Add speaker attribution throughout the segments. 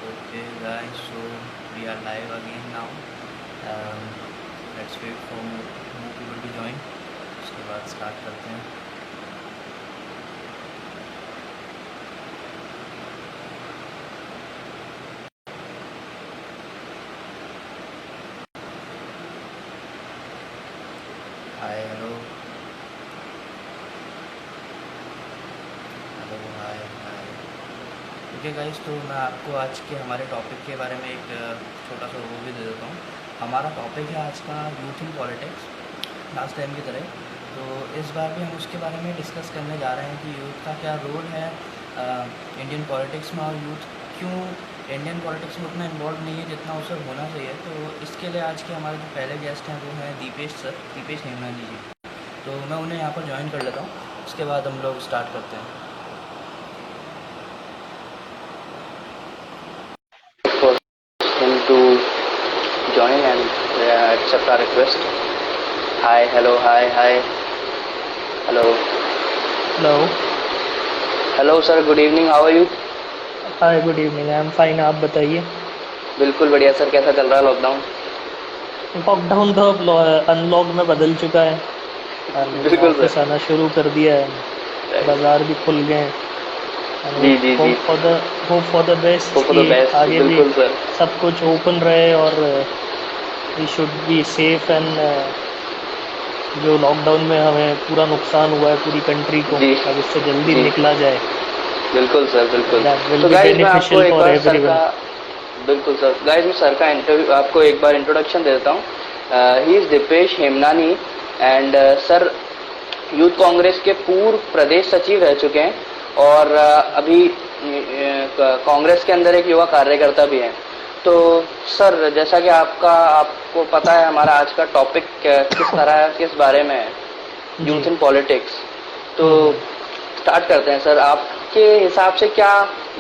Speaker 1: Okay guys, so we are live again now. um, let's wait for more people to join. उसके बाद start करते हैं. Hi hello hello hi हाय. Okay guys, तो मैं आपको आज के हमारे टॉपिक के बारे में एक छोटा सा ओवरव्यू दे देता हूँ. हमारा टॉपिक है आज का youth in politics, last time की तरह. तो इस बार भी हम उसके बारे में डिस्कस करने जा रहे हैं कि यूथ का क्या रोल है इंडियन पॉलिटिक्स में, और यूथ क्यों इंडियन पॉलिटिक्स में उतना इन्वॉल्व नहीं है जितना उसे होना चाहिए. तो इसके लिए आज के हमारे जो पहले गेस्ट हैं वो हैं दीपेश सर, दीपेश हेमनानी जी. तो मैं उन्हें यहाँ पर ज्वाइन कर लेता हूँ, उसके बाद हम लोग स्टार्ट करते हैं.
Speaker 2: Him to join and accept our request. Hi, hello, hi. Hello.
Speaker 3: Hello.
Speaker 2: Hello sir, good evening. How are you?
Speaker 3: Hi, good evening. I am fine. आप बताइए.
Speaker 2: बिल्कुल बढ़िया सर. कैसा चल रहा है लॉकडाउन?
Speaker 3: लॉकडाउन तो अब अनलॉक में बदल चुका है.
Speaker 2: बिल्कुल
Speaker 3: ऑफिस
Speaker 2: सर.
Speaker 3: आना शुरू कर दिया है. बाजार भी खुल गए हैं.
Speaker 2: जी.
Speaker 3: Hope for the best
Speaker 2: Hope for the
Speaker 3: कि
Speaker 2: best.
Speaker 3: आगे भी
Speaker 2: बिल्कुल सर.
Speaker 3: सब कुछ ओपन रहे और we should be safe. And जो लॉकडाउन में हमें पूरा नुकसान हुआ है पूरी कंट्री को,
Speaker 2: जी.
Speaker 3: अब इससे जल्दी
Speaker 2: जी.
Speaker 3: निकला जाए.
Speaker 2: बिल्कुल सर, बिल्कुल.
Speaker 3: दैट विल
Speaker 2: तो
Speaker 3: बी
Speaker 2: गाइज मैं आपको
Speaker 3: बेनिफिशियल
Speaker 2: एक
Speaker 3: फॉर
Speaker 2: बार सर
Speaker 3: एवरीवन.
Speaker 2: का बिल्कुल सर. गाइज मैं सर का इंटरव्यू आपको एक बार इंट्रोडक्शन दे देता हूँ. He is Deepesh Hemnani and sir youth Congress के पूर्व प्रदेश सचिव रह चुके हैं और अभी कांग्रेस के अंदर एक युवा कार्यकर्ता भी हैं. तो सर जैसा कि आपको पता है हमारा आज का टॉपिक किस बारे में है, यूथ इन पॉलिटिक्स. तो स्टार्ट करते हैं सर. आपके हिसाब से क्या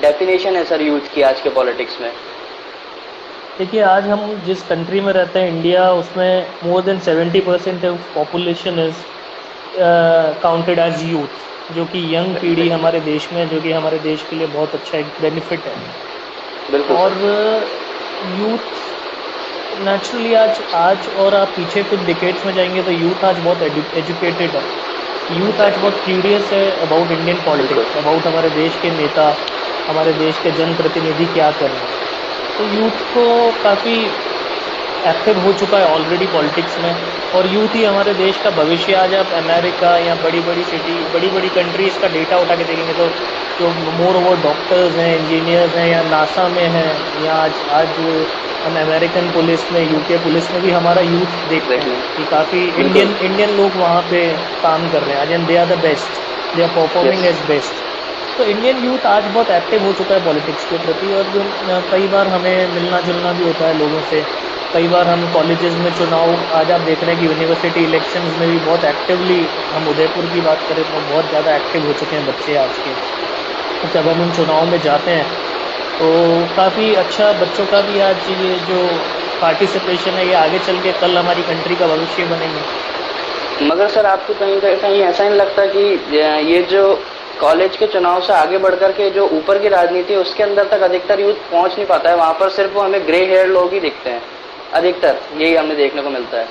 Speaker 2: डेफिनेशन है सर यूथ की आज के पॉलिटिक्स में?
Speaker 3: देखिए, आज हम जिस कंट्री में रहते हैं इंडिया, उसमें more than 70% of population is counted as youth, जो कि यंग पीढ़ी हमारे देश में, जो कि हमारे देश के लिए बहुत अच्छा एक बेनिफिट है.
Speaker 2: बिल्कुल
Speaker 3: और
Speaker 2: सर.
Speaker 3: यूथ नेचुरली आज और आप पीछे कुछ डिकेड्स में जाएंगे तो यूथ आज बहुत एजुकेटेड है. यूथ आज बहुत क्यूरियस है अबाउट इंडियन पॉलिटिक्स, अबाउट हमारे देश के नेता, हमारे देश के जनप्रतिनिधि क्या कर रहे हैं. तो यूथ को काफ़ी एक्टिव हो चुका है ऑलरेडी पॉलिटिक्स में. और यूथ ही हमारे देश का भविष्य. आज आप अमेरिका या बड़ी बड़ी सिटी, बड़ी बड़ी कंट्रीज़ का डेटा उठा के देखेंगे तो जो मोर ओवर डॉक्टर्स हैं, इंजीनियर्स हैं, या नासा में हैं, या आज हम अमेरिकन पुलिस में, यूके पुलिस में भी हमारा यूथ देखते हैं कि काफ़ी इंडियन लोग वहाँ पे काम कर रहे हैं आज. And they are the best, they are performing as best. तो इंडियन यूथ आज बहुत एक्टिव हो चुका है पॉलिटिक्स के प्रति. और कई बार हमें मिलना जुलना भी होता है लोगों से. कई बार हम कॉलेजेस में चुनाव, आज आप देख रहे हैं कि यूनिवर्सिटी इलेक्शंस में भी बहुत एक्टिवली, हम उदयपुर की बात करें तो बहुत ज़्यादा एक्टिव हो चुके हैं बच्चे आज के. जब हम उन चुनाव में जाते हैं तो काफ़ी अच्छा बच्चों का भी आज ये जो पार्टिसिपेशन है, ये आगे चल के कल हमारी कंट्री का भविष्य बनेंगे.
Speaker 2: मगर सर आपको कहीं ऐसा नहीं लगता कि ये जो कॉलेज के चुनाव से आगे बढ़कर के जो ऊपर की राजनीति है उसके अंदर तक अधिकतर यूथ पहुंच नहीं पाता है? वहां पर सिर्फ वो हमें ग्रे हेयर लोग ही दिखते हैं अधिकतर, यही हमें देखने को मिलता है.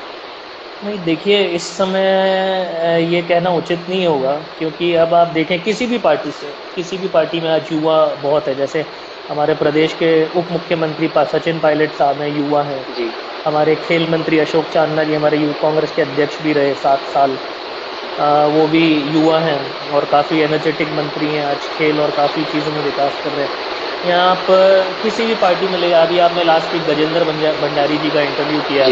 Speaker 3: नहीं, देखिए, इस समय ये कहना उचित नहीं होगा, क्योंकि अब आप देखें किसी भी पार्टी में आज युवा बहुत है. जैसे हमारे प्रदेश के उप मुख्यमंत्री सचिन पायलट साहब हैं, युवा हैं.
Speaker 2: जी.
Speaker 3: हमारे खेल मंत्री अशोक चांदना जी हमारे यूथ कांग्रेस के अध्यक्ष भी रहे 7 साल, वो भी युवा हैं और काफ़ी एनर्जेटिक मंत्री हैं. आज खेल और काफ़ी चीज़ों में विकास कर रहे हैं. यहाँ आप किसी भी पार्टी में ले, अभी आपने लास्ट वीक गजेंद्र भंडारी जी का इंटरव्यू किया,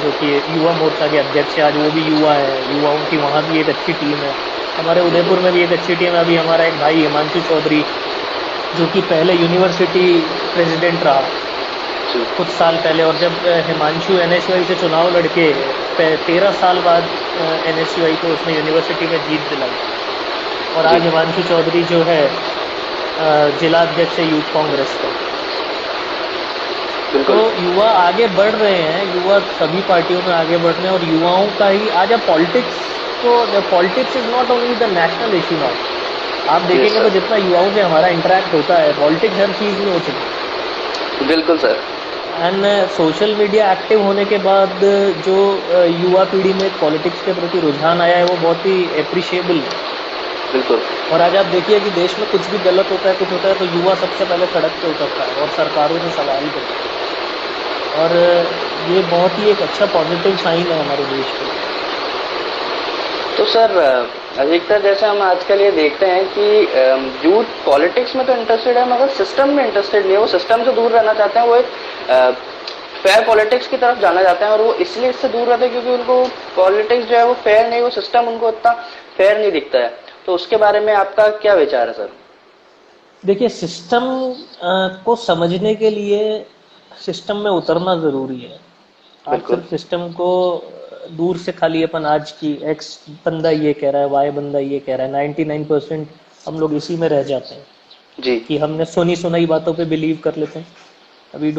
Speaker 3: जो कि युवा मोर्चा के अध्यक्ष है. आज वो भी युवा है. युवाओं की वहाँ भी एक अच्छी टीम है. हमारे उदयपुर में भी एक अच्छी टीम है. अभी हमारा एक भाई हिमांशु चौधरी, जो कि पहले यूनिवर्सिटी प्रेसिडेंट रहा कुछ साल पहले, और जब हिमांशु NSUI से चुनाव लड़के 13 साल बाद NSUI को उसने यूनिवर्सिटी में जीत दिलाई. और आज हिमांशु चौधरी जो है जिला अध्यक्ष है यूथ कांग्रेस का. तो युवा आगे बढ़ रहे हैं, युवा सभी पार्टियों में आगे बढ़ रहे हैं. और युवाओं का ही आज अब politics is not only the national issue now. आप देखेंगे तो जितना युवाओं से हमारा इंटरेक्ट होता है, पॉलिटिक्स हर चीज़ में हो चुकी है.
Speaker 2: बिल्कुल sir.
Speaker 3: And social media active होने के बाद जो युवा पीढ़ी में पॉलिटिक्स के प्रति रुझान आया है वो बहुत ही एप्रिशिएबल है।
Speaker 2: बिल्कुल
Speaker 3: और आज आप देखिए कि देश में कुछ भी गलत होता है, कुछ होता है, तो युवा सबसे पहले सड़क पे उतरता है और सरकारों से सवाल करता है। और ये बहुत ही एक अच्छा पॉजिटिव साइन है हमारे देश के।
Speaker 2: तो सर अधिकतर जैसे हम आजकल ये देखते हैं कि यूथ पॉलिटिक्स में तो इंटरेस्टेड है मगर सिस्टम में इंटरेस्टेड नहीं है, वो सिस्टम से दूर रहना चाहते हैं, वो एक फेयर पॉलिटिक्स की तरफ जाना चाहते हैं और वो इसलिए इससे दूर रहते हैं क्योंकि उनको पॉलिटिक्स जो है वो फेयर नहीं, वो सिस्टम उनको इतना फेयर नहीं दिखता है। तो उसके बारे में आपका क्या विचार है सर?
Speaker 3: देखिए, सिस्टम को समझने के लिए सिस्टम में उतरना जरूरी है। आप
Speaker 2: बिल्कुल।
Speaker 3: सिर्फ सिस्टम को दूर से खाली अपन आज की एक्स बंदा ये कह रहा है, वाई बंदा ये कह रहा है, 99% हम लोग इसी में रह जाते हैं
Speaker 2: जी
Speaker 3: कि हमने सुनी सुनाई बातों पे बिलीव कर लेते हैं। अभी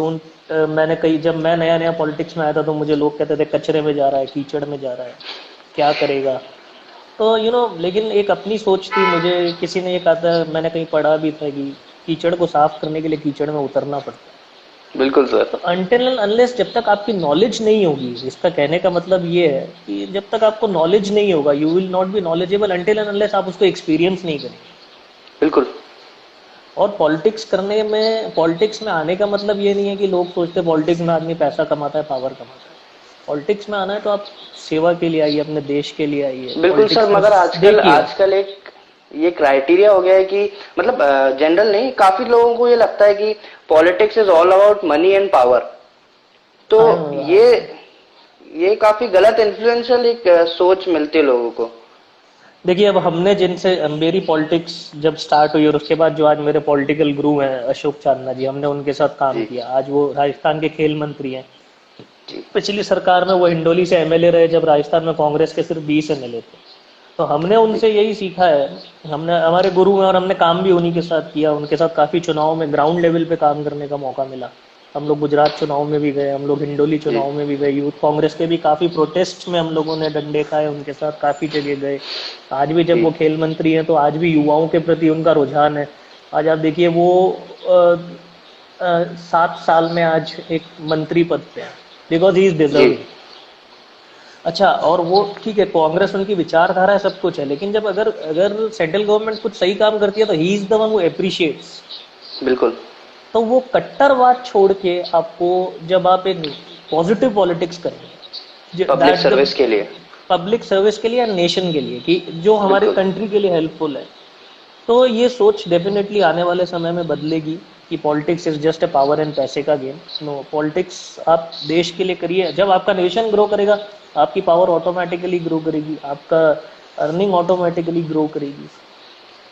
Speaker 3: मैंने कई जब मैं नया नया पॉलिटिक्स में आया था तो मुझे लोग कहते थे कचरे में जा रहा है, कीचड़ में जा रहा है, क्या करेगा। तो लेकिन एक अपनी सोच थी, मुझे किसी ने ये कहा था, मैंने कहीं पढ़ा भी था कि कीचड़ को साफ करने के लिए कीचड़ में उतरना पड़ता है।
Speaker 2: बिल्कुल सर।
Speaker 3: तो अनटिल एंड अनलेस जब तक आपकी नॉलेज नहीं होगी, इसका कहने का मतलब ये है कि जब तक आपको नॉलेज नहीं होगा, you will not be knowledgeable until and unless आप उसको एक्सपीरियंस नहीं करेंगे।
Speaker 2: बिल्कुल।
Speaker 3: और पॉलिटिक्स में आने का मतलब ये नहीं है कि लोग सोचते पॉलिटिक्स में आदमी पैसा कमाता है, पावर कमाता है। पॉलिटिक्स में आना है तो आप सेवा के लिए आइए, अपने देश के लिए आइए।
Speaker 2: बिल्कुल सर, मगर आजकल एक ये क्राइटेरिया हो गया है कि मतलब जनरल नहीं, काफी लोगों को ये लगता है कि politics is all about money and power. तो ये काफी गलत इन्फ्लुएंशियल एक सोच मिलती है लोगों को।
Speaker 3: देखिए, अब मेरी पॉलिटिक्स जब स्टार्ट हुई और उसके बाद जो आज मेरे पॉलिटिकल गुरु हैं अशोक चांदना जी, हमने उनके साथ काम किया। आज वो राजस्थान के खेल मंत्री हैं। पिछली सरकार में वो हिंडोली से एमएलए रहे जब राजस्थान में कांग्रेस के सिर्फ 20 एमएलए थे। तो हमने उनसे यही सीखा है, हमारे गुरु हैं और हमने काम भी उन्हीं के साथ किया। उनके साथ काफी चुनाव में ग्राउंड लेवल पे काम करने का मौका मिला। हम लोग गुजरात चुनाव में भी गए, हम लोग हिंडोली चुनाव में भी गए, यूथ कांग्रेस के भी काफी प्रोटेस्ट में हम लोगों ने डंडे खाए, उनके साथ काफी जगह गए। आज भी जब वो खेल मंत्री हैं तो आज भी युवाओं के प्रति उनका रुझान है। आज आप देखिए वो 7 साल में आज एक मंत्री पद पे है, बिकॉज ही इज डिजर्विंग। अच्छा, और वो ठीक है, कांग्रेस उनकी विचारधारा है, सब कुछ है, लेकिन जब अगर सेंट्रल गवर्नमेंट कुछ सही काम करती है तो he is the one who appreciates.
Speaker 2: बिल्कुल।
Speaker 3: तो वो कट्टरवाद छोड़ के आपको, जब आप एक पॉजिटिव पॉलिटिक्स करेंगे पब्लिक सर्विस के लिए, नेशन के लिए, कि जो हमारे कंट्री के लिए हेल्पफुल है, तो ये सोच डेफिनेटली आने वाले समय में बदलेगी कि politics is just a power and पैसे का गेम। नो, पॉलिटिक्स आप देश के लिए करिए। जब आपका नेशन ग्रो करेगा, आपकी पावर ऑटोमेटिकली ग्रो करेगी, आपका अर्निंग ऑटोमेटिकली ग्रो करेगी।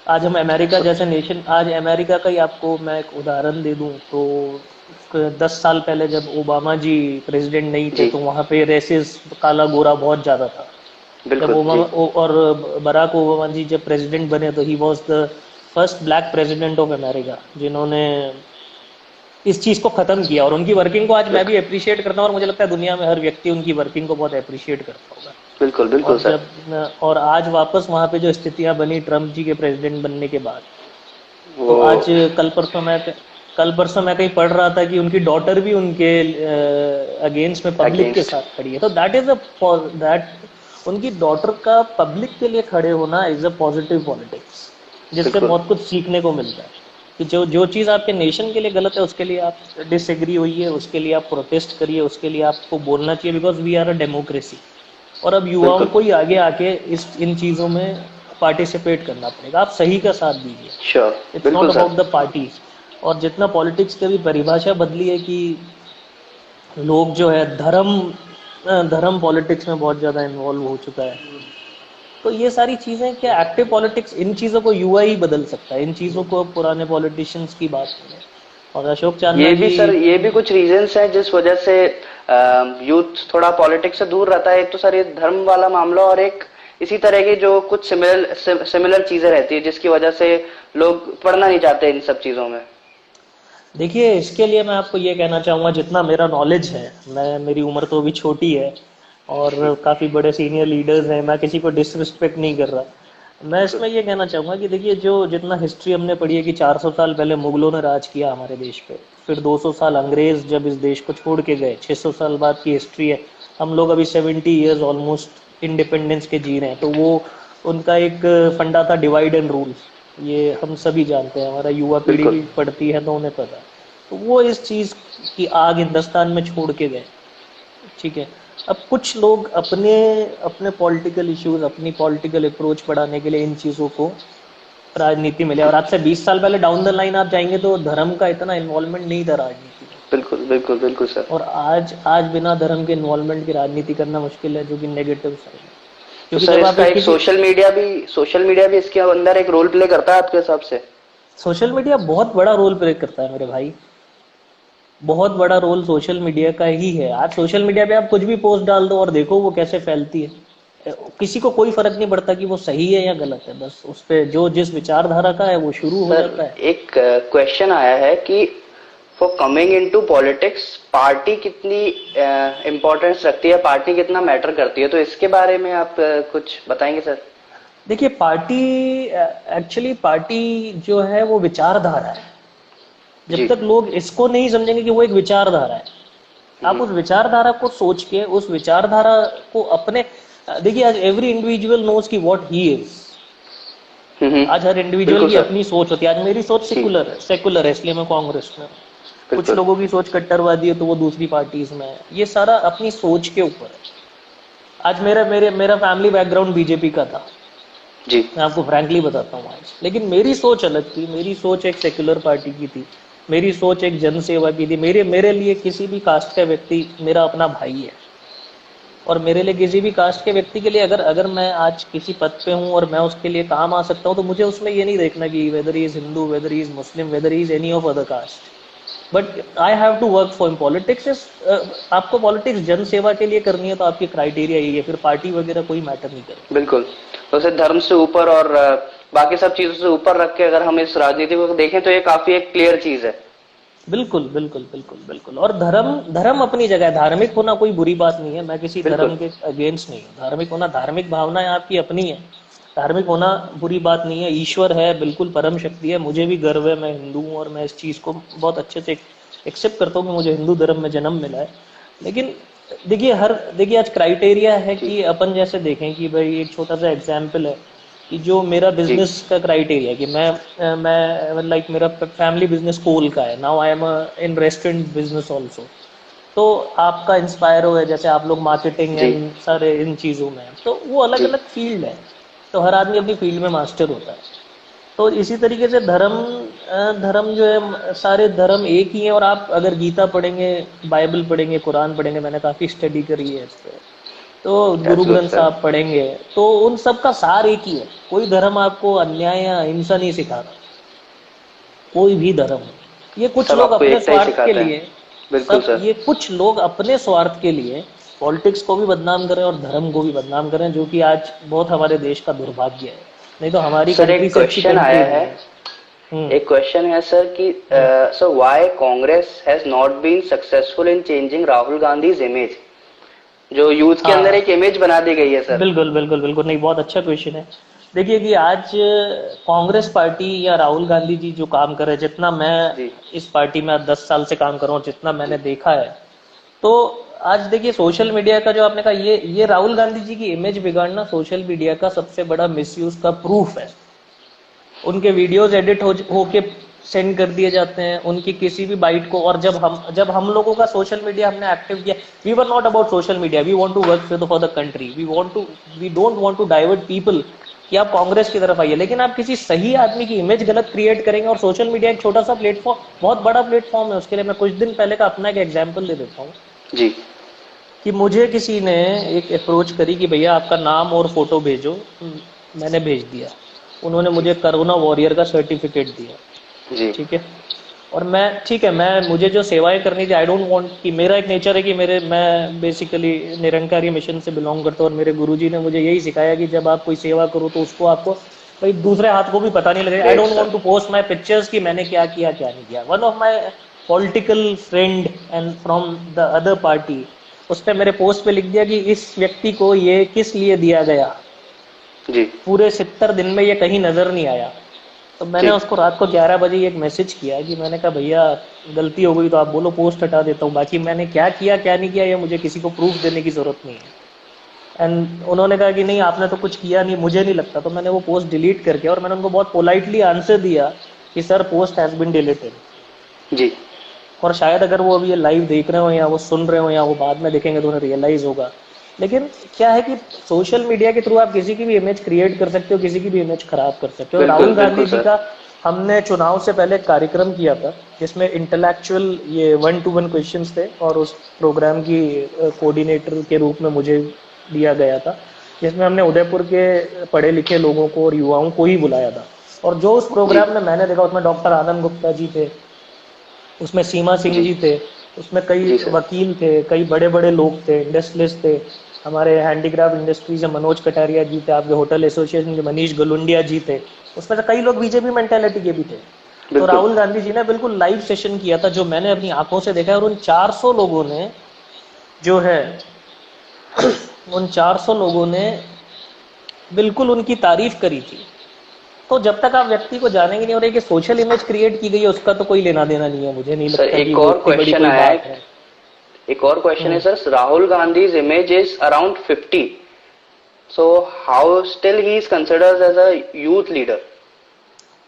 Speaker 3: आज हम अमेरिका जैसे नेशन, आज अमेरिका का ही आपको मैं एक उदाहरण दे दूं तो 10 साल पहले जब ओबामा जी प्रेसिडेंट नहीं थे तो वहाँ पे रेसिस, काला गोरा बहुत ज्यादा था। जब ओबामा और बराक ओबामा जी जब प्रेसिडेंट बने तो he was the first black president of America जिन्होंने इस चीज को खत्म किया। और उनकी वर्किंग को आज मैं भी अप्रिशिएट करता हूँ और मुझे लगता है दुनिया में हर व्यक्ति उनकी वर्किंग को बहुत अप्रिशिएट करता होगा।
Speaker 2: बिल्कुल बिल्कुल सर।
Speaker 3: और आज वापस वहाँ पे जो स्थितियां बनी ट्रम्प जी के प्रेसिडेंट बनने के बाद, तो आज कल परसों मैं कहीं पढ़ रहा था कि उनकी डॉटर भी उनके अगेंस्ट में पब्लिक के साथ खड़ी है। तो दैट उनकी डॉटर का पब्लिक के लिए खड़े होना इज अ पॉजिटिव पॉलिटिक्स, जिससे बहुत कुछ सीखने को मिलता है कि जो चीज़ आपके नेशन के लिए गलत है उसके लिए आप डिसएग्री होइए, उसके लिए आप प्रोटेस्ट करिए, उसके लिए आपको बोलना चाहिए, because we are a democracy. और अब युवाओं को ही आगे आके इन चीज़ों में पार्टिसिपेट करना पड़ेगा। आप सही का साथ दीजिए, it's not about the parties. और जितना पॉलिटिक्स की भी परिभाषा बदली है कि लोग जो है धर्म पॉलिटिक्स में बहुत ज़्यादा इन्वॉल्व हो चुका है। तो ये सारी चीज़ें, क्या एक्टिव पॉलिटिक्स, इन चीज़ों को युवा ही बदल सकता है, इन चीज़ों को पुराने पॉलिटिशियंस की बात करें। और अशोक चांदना
Speaker 2: ये भी कुछ रीजंस हैं जिस वजह से यूथ थोड़ा पॉलिटिक्स से दूर रहता है। एक तो सर ये धर्म वाला मामला, और एक इसी तरह की जो कुछ सिमिलर चीजें रहती है जिसकी वजह से लोग पढ़ना नहीं चाहते इन सब चीजों में।
Speaker 3: देखिए, इसके लिए मैं आपको ये कहना चाहूँगा, जितना मेरा नॉलेज है, मेरी उम्र तो अभी छोटी है और काफ़ी बड़े सीनियर लीडर्स हैं, मैं किसी को डिसरिस्पेक्ट नहीं कर रहा, मैं इसमें ये कहना चाहूँगा कि देखिए जो जितना हिस्ट्री हमने पढ़ी है कि 400 साल पहले मुगलों ने राज किया हमारे देश पे, फिर 200 साल अंग्रेज जब इस देश को छोड़ के गए, 600 साल बाद की हिस्ट्री है। हम लोग अभी 70 ईयर्स ऑलमोस्ट इंडिपेंडेंस के जी रहे हैं, तो वो उनका एक फंडा था डिवाइड एंड रूल। ये हम सभी जानते हैं, हमारा युवा पीढ़ी
Speaker 2: बिल्कुल।
Speaker 3: भी पढ़ती है तो उन्हें पता है। तो वो इस चीज़ की आग हिंदुस्तान में छोड़ के गए, ठीक है। अब कुछ लोग अपने अपने पॉलिटिकल इश्यूज, अपनी पॉलिटिकल अप्रोच बढ़ाने के लिए इन चीज़ों को राजनीति में ले, और आज से 20 साल पहले डाउन द लाइन आप जाएंगे तो धर्म का इतना इन्वॉल्वमेंट नहीं था राजनीति में।
Speaker 2: बिल्कुल बिल्कुल बिल्कुल सर।
Speaker 3: और आज बिना धर्म के इन्वॉल्वमेंट की राजनीति करना मुश्किल है, जो कि नेगेटिव साइड है।
Speaker 2: तो
Speaker 3: क्योंकि
Speaker 2: सर
Speaker 3: जब आप
Speaker 2: इसका एक
Speaker 3: किसी
Speaker 2: सोशल मीडिया भी इसके अंदर एक रोल प्ले करता है आपके हिसाब से?
Speaker 3: सोशल मीडिया बहुत बड़ा रोल प्ले करता है मेरे भाई, बहुत बड़ा रोल सोशल मीडिया का ही है। आज सोशल मीडिया पे आप कुछ भी पोस्ट डाल दो और देखो वो कैसे फैलती है। किसी को कोई फर्क नहीं पड़ता कि वो सही है या गलत है, बस उस पे जो जिस विचारधारा का है वो शुरू हो जाता
Speaker 2: सर
Speaker 3: है।
Speaker 2: एक क्वेश्चन आया है कि for coming into politics party कितनी इम्पोर्टेंस रखती है, पार्टी कितना मैटर करती है, तो इसके बारे में आप कुछ बताएंगे सर?
Speaker 3: देखिए पार्टी, एक्चुअली पार्टी जो है वो विचारधारा है।
Speaker 2: जी।
Speaker 3: जब तक लोग इसको नहीं समझेंगे कि वो एक विचारधारा है, आप उस विचारधारा को सोच के उस विचारधारा को अपने, देखिए आज एवरी इंडिविजुअल नोज की व्हाट ही इज। आज हर इंडिविजुअल
Speaker 2: बिल्कुल
Speaker 3: की
Speaker 2: सर।
Speaker 3: अपनी सोच होती है। आज मेरी सोच सेकुलर है इसलिए मैं कांग्रेस में हूँ। कुछ
Speaker 2: बिल्कुल।
Speaker 3: लोगों की सोच कट्टरवादी है तो वो दूसरी पार्टीज में है। ये सारा अपनी सोच के ऊपर है। आज मेरा फैमिली बैकग्राउंड बीजेपी का था,
Speaker 2: जी।
Speaker 3: मैं आपको फ्रैंकली बताता हूँ आज, लेकिन मेरी सोच अलग थी। मेरी सोच एक सेक्युलर पार्टी की थी, मेरी सोच एक जनसेवा की थी। मेरे लिए किसी भी कास्ट का व्यक्ति मेरा अपना भाई है, और मेरे लिए किसी भी कास्ट के व्यक्ति के लिए अगर मैं आज किसी पद पे हूँ और मैं उसके लिए काम आ सकता हूँ, तो मुझे उसमें ये नहीं देखना कि whether he is Hindu, whether he is Muslim, whether he is any of other caste, but I have to work for politics. आपको पॉलिटिक्स जन सेवा के लिए करनी है तो आपकी क्राइटेरिया यही है, फिर पार्टी वगैरह कोई मैटर नहीं करे।
Speaker 2: बिल्कुल। तो उसे धर्म से ऊपर और बाकी सब चीजों से ऊपर रख के अगर हम इस राजनीति को देखें तो ये काफी एक क्लियर चीज है।
Speaker 3: बिल्कुल बिल्कुल बिल्कुल बिल्कुल। और धर्म अपनी जगह है। धार्मिक होना कोई बुरी बात नहीं है, मैं किसी धर्म के अगेंस्ट नहीं हूँ। धार्मिक होना, धार्मिक भावनाएं आपकी अपनी है, धार्मिक होना बुरी बात नहीं है। ईश्वर है, बिल्कुल परम शक्ति है। मुझे भी गर्व है, मैं हिंदू हूँ और मैं इस चीज को बहुत अच्छे से एक्सेप्ट करता हूँ कि मुझे हिंदू धर्म में जन्म मिला है। लेकिन देखिए आज क्राइटेरिया है कि अपन जैसे देखें कि भाई एक छोटा सा एग्जाम्पल है कि जो मेरा बिजनेस का क्राइटेरिया कि मैं लाइक मेरा फैमिली बिजनेस कोल का है। Now I am in restaurant business also. तो आपका इंस्पायर हो है, जैसे आप लोग मार्केटिंग एंड सारे इन चीज़ों में, तो वो अलग अलग फील्ड है, तो हर आदमी अपनी फील्ड में मास्टर होता है। तो इसी तरीके से धर्म जो है, सारे धर्म एक ही है। और आप अगर गीता पढ़ेंगे, बाइबल पढ़ेंगे, कुरान पढ़ेंगे, मैंने काफ़ी स्टडी करी है इस पर, तो गुरु ग्रंथ साहब पढ़ेंगे तो उन सब का सार एक ही है। कोई धर्म आपको अन्याय या हिंसा नहीं सिखाता, कोई भी धर्म। ये कुछ लोग अपने स्वार्थ के लिए, ये कुछ लोग अपने स्वार्थ के लिए पॉलिटिक्स को भी बदनाम करें और धर्म को भी बदनाम करें, जो कि आज बहुत हमारे देश का दुर्भाग्य है। नहीं तो हमारी कंट्री से अच्छी
Speaker 2: क्वेश्चन आया है, एक क्वेश्चन है सर कि sir why Congress has not been successful in changing Rahul Gandhi's image, जो यूथ के अंदर एक इमेज बना दी गई है सर।
Speaker 3: बिल्कुल बिल्कुल बिल्कुल। नहीं, बहुत अच्छा क्वेश्चन है। देखिए कि आज कांग्रेस पार्टी या राहुल गांधी जी जो काम कर रहे हैं, जितना मैं इस पार्टी में 10 साल से काम कर रहा हूँ, जितना मैंने देखा है, तो आज देखिए सोशल मीडिया का जो आपने कहा, ये राहुल गांधी जी की इमेज बिगाड़ना सोशल मीडिया का सबसे बड़ा मिसयूज का प्रूफ है। उनके वीडियोस एडिट होके सेंड कर दिए जाते हैं, उनकी किसी भी बाइट को। और जब हम लोगों का सोशल मीडिया हमने एक्टिव किया, we were not about social media, we want to work for the country, we don't want to divert people कि आप कांग्रेस की तरफ आइए। लेकिन आप किसी सही आदमी की इमेज गलत क्रिएट करेंगे, और सोशल मीडिया एक छोटा सा प्लेटफॉर्म, बहुत बड़ा प्लेटफॉर्म है। उसके लिए मैं कुछ दिन पहले का अपना एक एग्जाम्पल दे देता हूँ
Speaker 2: जी,
Speaker 3: कि मुझे किसी ने एक अप्रोच करी कि भैया आपका नाम और फोटो भेजो। मैंने भेज दिया, उन्होंने मुझे कोरोना वॉरियर का सर्टिफिकेट दिया
Speaker 2: जी।
Speaker 3: ठीक है। और मैं मुझे जो सेवाएं करनी थी, आई डोंट वांट कि मेरा एक नेचर है कि मैं बेसिकली निरंकारी मिशन से बिलोंग करता हूँ, और मेरे गुरुजी ने मुझे यही सिखाया कि जब आप कोई सेवा करो तो उसको आपको भाई दूसरे हाथ को भी पता नहीं लगेगा। I don't want to post my pictures कि मैंने क्या किया क्या नहीं किया। One of my political friend and from the other party, उस पर मेरे पोस्ट पे लिख दिया कि इस व्यक्ति को ये किस लिए दिया गया,
Speaker 2: जी
Speaker 3: पूरे 70 दिन में ये कहीं नजर नहीं आया। तो मैंने
Speaker 2: जी
Speaker 3: उसको रात को 11 बजे एक मैसेज किया कि मैंने कहा भैया गलती हो गई तो आप बोलो, पोस्ट हटा देता हूँ, बाकी मैंने क्या किया क्या नहीं किया ये मुझे किसी को प्रूफ देने की जरूरत नहीं है। एंड उन्होंने कहा कि नहीं आपने तो कुछ किया नहीं, मुझे नहीं लगता। तो मैंने वो पोस्ट डिलीट करके, और मैंने उनको बहुत पोलाइटली आंसर दिया कि sir post has been deleted.
Speaker 2: जी
Speaker 3: और शायद अगर वो अभी ये लाइव देख रहे हो या वो सुन रहे हो या वो बाद में देखेंगे तो उन्हें रियलाइज होगा। लेकिन क्या है कि सोशल मीडिया के थ्रू आप किसी की भी इमेज क्रिएट कर सकते हो, किसी की भी इमेज खराब कर सकते हो।
Speaker 2: बिल्कुल
Speaker 3: राहुल गांधी
Speaker 2: बिल्कुल
Speaker 3: जी
Speaker 2: सर।
Speaker 3: का हमने चुनाव से पहले एक कार्यक्रम किया था जिसमें इंटेलेक्चुअल ये 1-to-1 क्वेश्चंस थे, और उस प्रोग्राम की कोऑर्डिनेटर के रूप में मुझे दिया गया था, जिसमें हमने उदयपुर के पढ़े लिखे लोगों को और युवाओं को ही बुलाया था। और जो उस
Speaker 2: जी
Speaker 3: प्रोग्राम में मैंने देखा उसमें डॉक्टर आनंद गुप्ता जी थे, उसमें सीमा सिंह
Speaker 2: जी
Speaker 3: जी थे, उसमें कई
Speaker 2: जी सर।
Speaker 3: वकील थे, कई बड़े बड़े लोग थे, इंडस्ट्रियलिस्ट थे, हमारे हैंडीक्राफ्ट इंडस्ट्री से मनोज कटारिया जी थे, आपके होटल एसोसिएशन के मनीष गलुंडिया जी थे, उसमें से कई लोग बीजेपी मेंटेलिटी के भी थे। तो
Speaker 2: बिल्कुल
Speaker 3: राहुल गांधी जी ने बिल्कुल लाइव सेशन किया था जो मैंने अपनी आंखों से देखा है, और उन 400 लोगों ने जो है उन 400 लोगों ने बिल्कुल उनकी तारीफ करी थी। तो जब तक आप व्यक्ति को जानेंगे नहीं, और एक सोशल इमेज क्रिएट की गई है उसका तो कोई लेना देना नहीं है, मुझे नहीं
Speaker 2: सर।
Speaker 3: लगता कि
Speaker 2: एक
Speaker 3: वो
Speaker 2: और
Speaker 3: इतनी बड़ी
Speaker 2: क्वेश्चन
Speaker 3: कोई
Speaker 2: आया
Speaker 3: बात
Speaker 2: है,
Speaker 3: है।
Speaker 2: एक और क्वेश्चन है
Speaker 3: हम्म।
Speaker 2: Sir. Rahul Gandhi's image is around 50, so how still he is considered as a youth leader?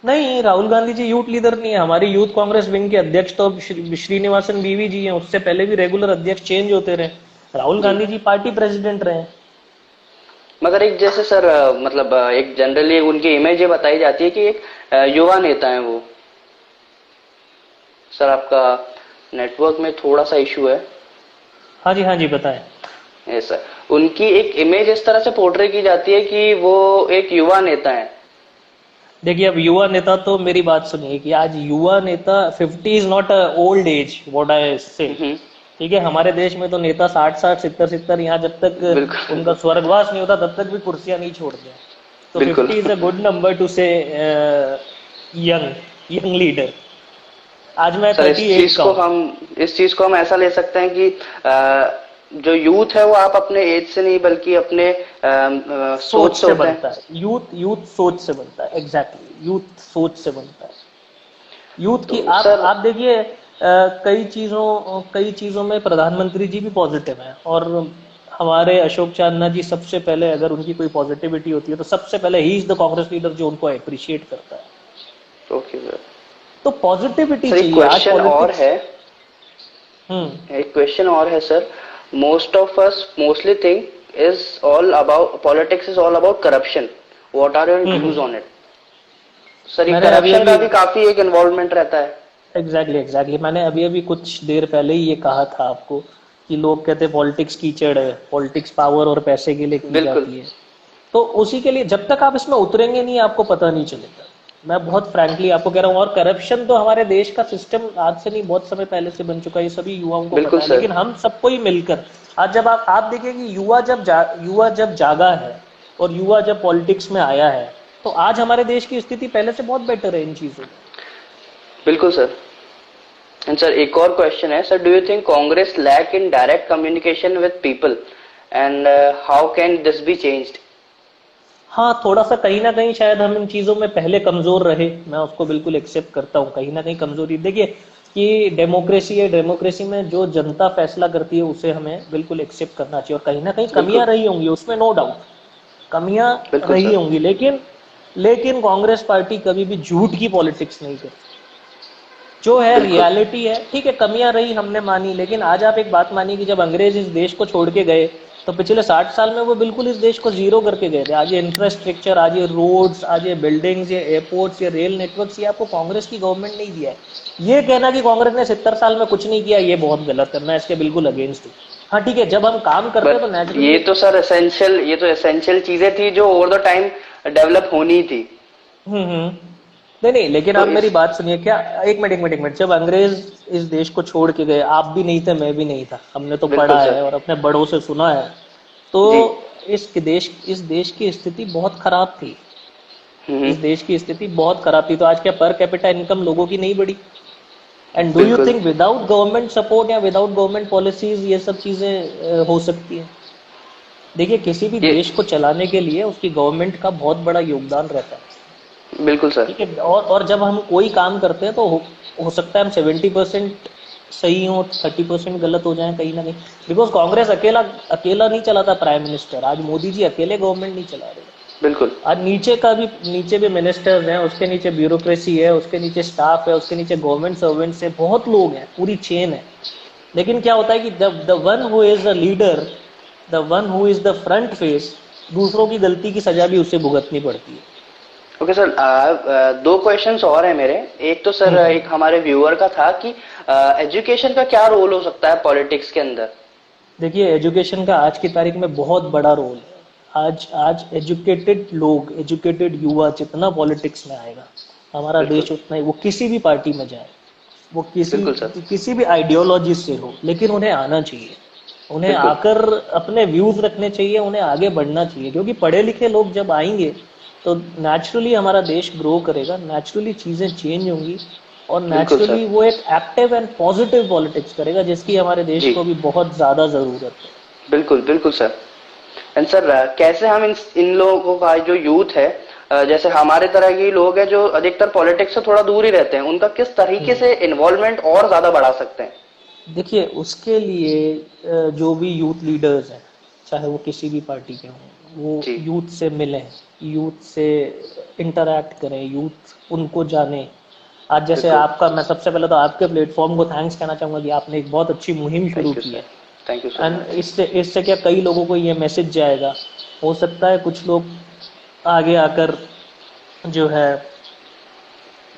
Speaker 3: नहीं, राहुल गांधी जी यूथ लीडर नहीं है। हमारी यूथ कांग्रेस विंग के अध्यक्ष तो अब श्रीनिवासन बीवी जी हैं, उससे पहले भी रेगुलर अध्यक्ष चेंज होते रहे। राहुल
Speaker 2: जी
Speaker 3: गांधी जी पार्टी प्रेसिडेंट रहे।
Speaker 2: मगर एक जैसे सर मतलब एक जनरली उनकी इमेज ये बताई जाती है कि एक युवा नेता है वो। सर आपका नेटवर्क में थोड़ा सा इशू है।
Speaker 3: हाँ जी बताएं।
Speaker 2: Yes sir. उनकी एक इमेज इस तरह से पोर्ट्रे की जाती है कि वो एक युवा नेता है।
Speaker 3: देखिए अब युवा नेता, तो मेरी बात सुनिए कि आज युवा नेता 50 is not a old age what I से।
Speaker 2: हम्म,
Speaker 3: ठीक है, हमारे देश में तो नेता 60 70 यहाँ जब तक
Speaker 2: बिल्कुल
Speaker 3: उनका स्वर्गवास नहीं होता तब तक भी कुर्सियां नहीं छोड़ते। तो
Speaker 2: बिल्कुल
Speaker 3: 50 is a good number two से यंग यंग लीडर। आज मैं
Speaker 2: सर
Speaker 3: 38 का हूँ।
Speaker 2: इस चीज को हम ऐसा ले सकते हैं कि जो यूथ है वो आप अपने एज से नहीं बल्कि अपने सोच से
Speaker 3: से
Speaker 2: होते
Speaker 3: बनता
Speaker 2: हैं।
Speaker 3: है यूथ, यूथ सोच से बनता है। एग्जैक्टली, यूथ सोच से बनता है। यूथ की
Speaker 2: तो
Speaker 3: आप
Speaker 2: सर
Speaker 3: आप देखिए कई चीजों में प्रधानमंत्री जी भी पॉजिटिव हैं, और हमारे अशोक चांदना जी सबसे पहले, अगर उनकी कोई पॉजिटिविटी होती है तो सबसे पहले he is the Congress leader जो उनको अप्रिशिएट करता है।
Speaker 2: Okay sir.
Speaker 3: तो पॉजिटिविटी
Speaker 2: सर एक
Speaker 3: चाहिए आज
Speaker 2: क्वेश्चन और
Speaker 3: पॉलिटिक्स।
Speaker 2: है,
Speaker 3: हम्म।
Speaker 2: एक क्वेश्चन और है sir. Most of us mostly think is all about politics, is all about corruption. What are your views
Speaker 3: hmm.
Speaker 2: On it? Sir ये
Speaker 3: मैंने अभी
Speaker 2: करप्शन
Speaker 3: अभी
Speaker 2: का भी काफी एक इन्वॉल्वमेंट रहता है।
Speaker 3: एग्जैक्टली मैंने अभी अभी कुछ देर पहले ही ये कहा था आपको कि लोग कहते हैं पॉलिटिक्स कीचड़ है, पॉलिटिक्स पावर और पैसे के लिए की
Speaker 2: बिल्कुल
Speaker 3: जाती है। तो उसी के लिए जब तक आप इसमें उतरेंगे नहीं आपको पता नहीं चलेगा। मैं बहुत फ्रैंकली आपको कह रहा हूँ। और करप्शन तो हमारे देश का सिस्टम आज से नहीं बहुत समय पहले से बन चुका है, ये सभी युवाओं को
Speaker 2: बिल्कुल
Speaker 3: पता है।
Speaker 2: सर।
Speaker 3: लेकिन हम सबको ही मिलकर आज जब आप देखिए कि युवा जब जागा है और युवा जब पॉलिटिक्स में आया है, तो आज हमारे देश की स्थिति पहले से बहुत बेटर है इन चीजों में।
Speaker 2: बिल्कुल सर। एंड सर एक और क्वेश्चन है sir. Do you think Congress lack in direct communication with people and how can this be changed?
Speaker 3: हाँ, थोड़ा सा कहीं ना कहीं शायद हम इन चीजों में पहले कमजोर रहे, मैं उसको बिल्कुल एक्सेप्ट करता हूँ। कहीं ना कहीं कमजोरी देखिए कि डेमोक्रेसी है, डेमोक्रेसी में जो जनता फैसला करती है उसे हमें बिल्कुल एक्सेप्ट करना चाहिए। और कहीं ना कहीं कमियां
Speaker 2: बिल्कुल
Speaker 3: रही होंगी उसमें, नो डाउट कमियां
Speaker 2: बिल्कुल
Speaker 3: रही
Speaker 2: सर।
Speaker 3: होंगी, लेकिन कांग्रेस पार्टी कभी भी झूठ की पॉलिटिक्स नहीं करती। जो है
Speaker 2: बिल्कुल
Speaker 3: रियलिटी है। ठीक है, कमियां रही हमने मानी, लेकिन आज आप एक बात मानिए कि जब अंग्रेज इस देश को छोड़ के गए तो पिछले 60 साल में वो बिल्कुल इस देश को जीरो करके गए थे। आज ये इंफ्रास्ट्रक्चर, आज ये रोड्स, आज ये बिल्डिंग्स, ये एयरपोर्ट्स, ये रेल नेटवर्क्स, ये आपको कांग्रेस की गवर्नमेंट नहीं दिया है। ये कहना कि कांग्रेस ने 70 साल में कुछ नहीं किया, ये बहुत गलत है। मैं इसके बिल्कुल अगेंस्ट हूँ। हाँ ठीक है, जब हम काम करते हैं तो
Speaker 2: बट
Speaker 3: नेचुरली
Speaker 2: ये तो एसेंशियल चीजें थी जो ओवर द टाइम डेवलप होनी थी।
Speaker 3: हम्म। नहीं, लेकिन
Speaker 2: तो
Speaker 3: आप मेरी
Speaker 2: इस
Speaker 3: बात सुनिए। क्या एक मिनट, जब अंग्रेज इस देश को छोड़ के गए, आप भी नहीं थे, मैं भी नहीं था, हमने तो
Speaker 2: बिल्कुल
Speaker 3: पढ़ा है
Speaker 2: सर।
Speaker 3: और अपने बड़ों से सुना है। तो
Speaker 2: जी।
Speaker 3: इस देश की स्थिति बहुत खराब थी।
Speaker 2: हम्म,
Speaker 3: इस देश की स्थिति बहुत खराब थी। तो आज क्या पर कैपिटा इनकम लोगों की नहीं बढ़ी? एंड डू यू
Speaker 2: बिल्कुल
Speaker 3: थिंक विदाउट गवर्नमेंट सपोर्ट या विदाउट गवर्नमेंट पॉलिसीज ये सब चीजें हो सकती है? देखिए किसी भी
Speaker 2: ये
Speaker 3: देश को चलाने के लिए उसकी गवर्नमेंट का बहुत बड़ा योगदान रहता है,
Speaker 2: बिल्कुल सर।
Speaker 3: ठीक है। और जब हम कोई काम करते हैं तो हो सकता है हम 70% सही हो, 30% गलत हो जाए कहीं ना कहीं, बिकॉज कांग्रेस अकेला अकेला नहीं चलाता प्राइम मिनिस्टर, आज मोदी जी अकेले गवर्नमेंट नहीं चला रहे।
Speaker 2: बिल्कुल
Speaker 3: आज नीचे भी मिनिस्टर्स हैं, उसके नीचे ब्यूरोक्रेसी है, उसके नीचे स्टाफ है, उसके नीचे गवर्नमेंट सर्वेंट्स है, बहुत लोग हैं, पूरी चेन है। लेकिन क्या होता है कि the one who is the leader, the one who is the front face, दूसरों की गलती की सजा भी उसे भुगतनी पड़ती है।
Speaker 2: ओके सर, दो क्वेश्चंस और हैं मेरे। एक तो सर एक हमारे व्यूअर का था कि एजुकेशन का क्या रोल हो सकता है पॉलिटिक्स के अंदर।
Speaker 3: देखिए एजुकेशन का आज की तारीख में बहुत बड़ा रोल है। आज एजुकेटेड लोग, एजुकेटेड युवा जितना पॉलिटिक्स में आएगा, हमारा
Speaker 2: बिल्कुल
Speaker 3: देश उतना ही, वो किसी भी पार्टी में जाए, वो
Speaker 2: बिल्कुल सर।
Speaker 3: किसी भी आइडियोलॉजी से हो, लेकिन उन्हें आना चाहिए, उन्हें
Speaker 2: बिल्कुल
Speaker 3: आकर अपने व्यूज रखने चाहिए, उन्हें आगे बढ़ना चाहिए, क्योंकि पढ़े लिखे लोग जब आएंगे तो नेचुरली हमारा देश ग्रो करेगा, नेचुरली चीजें चेंज होंगी, और
Speaker 2: बिल्कुल
Speaker 3: नेचुरली
Speaker 2: सर।
Speaker 3: वो एक एक्टिव एंड पॉजिटिव पॉलिटिक्स करेगा, जिसकी हमारे देश
Speaker 2: जी
Speaker 3: को भी बहुत ज्यादा जरूरत है।
Speaker 2: बिल्कुल बिल्कुल सर। एंड सर कैसे हम इन लोगों का जो यूथ है, जैसे हमारे तरह के लोग हैं जो अधिकतर पॉलिटिक्स से थोड़ा दूर ही रहते हैं, उनका किस तरीके से इन्वॉल्वमेंट और ज्यादा बढ़ा सकते हैं।
Speaker 3: देखिए उसके लिए जो भी यूथ लीडर्स हैं, चाहे वो किसी भी पार्टी के हों, वो
Speaker 2: जी
Speaker 3: यूथ से मिलें, यूथ से इंटरैक्ट करें, यूथ उनको जाने। आज जैसे
Speaker 2: बिल्कुल।
Speaker 3: आपका, मैं सबसे पहले तो आपके प्लेटफॉर्म को थैंक्स कहना चाहूंगा कि आपने एक बहुत अच्छी मुहिम शुरू
Speaker 2: थैंक यू
Speaker 3: की
Speaker 2: सर।
Speaker 3: है।
Speaker 2: Thank you so
Speaker 3: and
Speaker 2: much.
Speaker 3: इससे क्या कई लोगों को ये मैसेज जाएगा, हो सकता है कुछ लोग आगे आकर जो है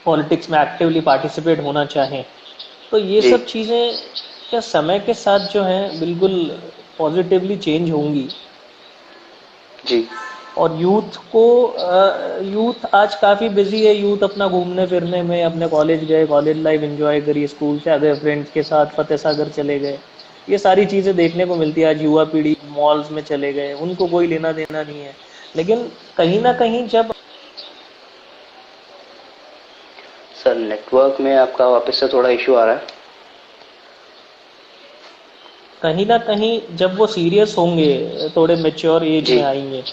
Speaker 3: पॉलिटिक्स में एक्टिवली पार्टिसिपेट होना चाहें, तो ये
Speaker 2: जी
Speaker 3: सब चीज़ें क्या समय के साथ जो है बिल्कुल पॉजिटिवली चेंज होंगी।
Speaker 2: जी
Speaker 3: और यूथ आज काफ़ी बिजी है, यूथ अपना घूमने फिरने में, अपने कॉलेज गए, कॉलेज लाइफ एंजॉय करी, स्कूल से आ गए, फ्रेंड्स के साथ फतेह सागर चले गए, ये सारी चीज़ें देखने को मिलती है। आज युवा पीढ़ी मॉल्स में चले गए, उनको कोई लेना देना नहीं है। लेकिन कहीं ना कहीं जब
Speaker 2: सर, नेटवर्क में आपका वापस से थोड़ा इशू आ रहा है।
Speaker 3: कहीं ना कहीं जब वो सीरियस होंगे, थोड़े मेच्योर एज
Speaker 2: जी
Speaker 3: में आएंगे,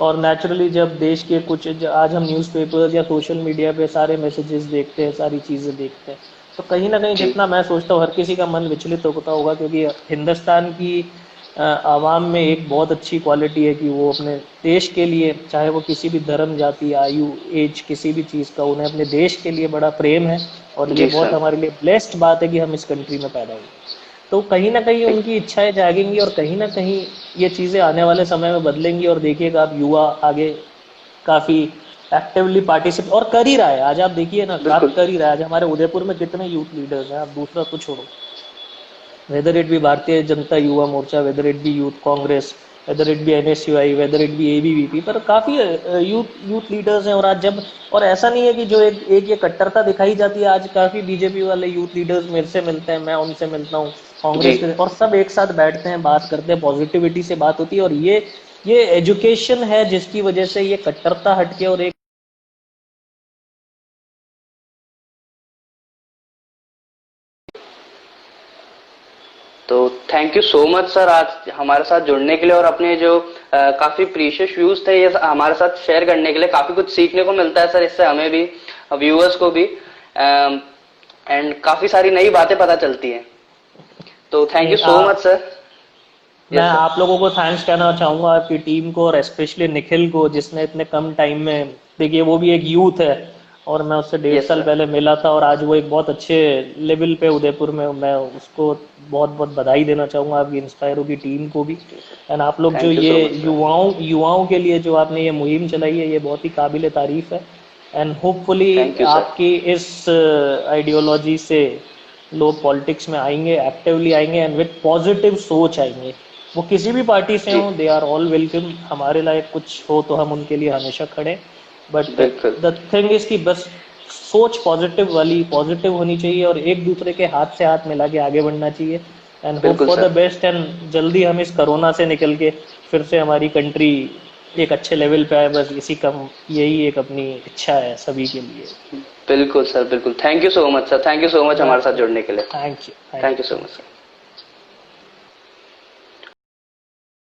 Speaker 3: और नेचुरली जब देश के कुछ, आज हम न्यूज़पेपर्स या सोशल मीडिया पे सारे मैसेजेस देखते हैं, सारी चीज़ें देखते हैं, तो कहीं ना कहीं
Speaker 2: जी
Speaker 3: जितना मैं सोचता हूँ हर किसी का मन विचलित होता होगा, क्योंकि हिंदुस्तान की आवाम में एक बहुत अच्छी क्वालिटी है कि वो अपने देश के लिए, चाहे वो किसी भी धर्म, जाति, आयु, एज, किसी भी चीज़ का, उन्हें अपने देश के लिए बड़ा प्रेम है। और ये
Speaker 2: जी
Speaker 3: बहुत
Speaker 2: सर।
Speaker 3: हमारे लिए ब्लेस्ड बात है कि हम इस कंट्री में पैदा हुए। तो कहीं ना कहीं उनकी इच्छाएं जागेंगी, और कहीं ना कहीं ये चीज़ें आने वाले समय में बदलेंगी, और देखिएगा आप युवा आगे काफ़ी एक्टिवली पार्टिसिपेट और कर ही रहा है। आज आप देखिए ना, काम
Speaker 2: बिल्कुल
Speaker 3: कर ही रहा है। आज हमारे उदयपुर में कितने यूथ लीडर्स हैं, आप दूसरा तो छोड़ो, weather it B Bharatiya Janata Yuva Morcha, whether it be youth Congress, whether it be NSUI, whether it be ABVP, पर काफ़ी यूथ लीडर्स हैं। और आज जब, और ऐसा नहीं है कि जो एक ये कट्टरता दिखाई जाती है, आज काफ़ी बीजेपी वाले यूथ लीडर्स मेरे से मिलते हैं, मैं उनसे मिलता हूँ,
Speaker 2: जी
Speaker 3: कांग्रेस के, और सब एक साथ बैठते हैं, बात करते हैं, पॉजिटिविटी से बात होती है। और ये एजुकेशन है जिसकी वजह से ये कट्टरता हटके और एक
Speaker 2: तो thank you so much sir, आज हमारे साथ जुड़ने के लिए और अपने जो काफी प्रीशियस व्यूज थे ये हमारे साथ शेयर करने के लिए। काफी कुछ सीखने को मिलता है सर इससे, हमें भी, व्यूअर्स को भी, एंड काफी सारी नई बातें पता चलती हैं। तो thank you so much sir.
Speaker 3: मैं
Speaker 2: यस सर।
Speaker 3: आप लोगों को थैंक्स कहना चाहूंगा, आपकी टीम को, और स्पेशली निखिल को, जिसने इतने कम टाइम में, देखिए वो भी एक यूथ है, और मैं उससे 1.5
Speaker 2: यस
Speaker 3: साल
Speaker 2: सर।
Speaker 3: पहले मिला था, और आज वो एक बहुत अच्छे लेवल पे उदयपुर में, मैं उसको बहुत बहुत बधाई देना चाहूंगा, आपकी इंस्पायरो की टीम को भी। एंड आप लोग जो
Speaker 2: थैंक यू
Speaker 3: ये
Speaker 2: सो मच सर।
Speaker 3: युवाओं के लिए जो आपने ये मुहिम चलाई है, ये बहुत ही काबिल तारीफ है। And hopefully
Speaker 2: thank you sir.
Speaker 3: आपकी इस आइडियोलॉजी से लोग पॉलिटिक्स में आएंगे, एक्टिवली आएंगे, एंड विद पॉजिटिव सोच आएंगे। वो किसी भी पार्टी से
Speaker 2: जी
Speaker 3: हो, दे आर ऑल वेलकम। हमारे लायक कुछ हो तो हम उनके लिए हमेशा खड़े। बट
Speaker 2: बिल्कुल
Speaker 3: द थिंग इज कि बस सोच पॉजिटिव वाली, पॉजिटिव होनी चाहिए, और एक दूसरे के हाथ से हाथ मिला के आगे बढ़ना चाहिए। एंड होप
Speaker 2: बिल्कुल
Speaker 3: for the
Speaker 2: sir.
Speaker 3: Best, and जल्दी हम इस कोरोना से निकल के फिर से हमारी कंट्री एक अच्छे लेवल पे आए, बस इसी का, यही एक अपनी इच्छा है सभी के लिए।
Speaker 2: बिल्कुल सर, बिल्कुल। Thank you so much sir, thank you so much हमारे साथ जुड़ने के लिए।
Speaker 3: Thank you.
Speaker 2: Thank you so much sir.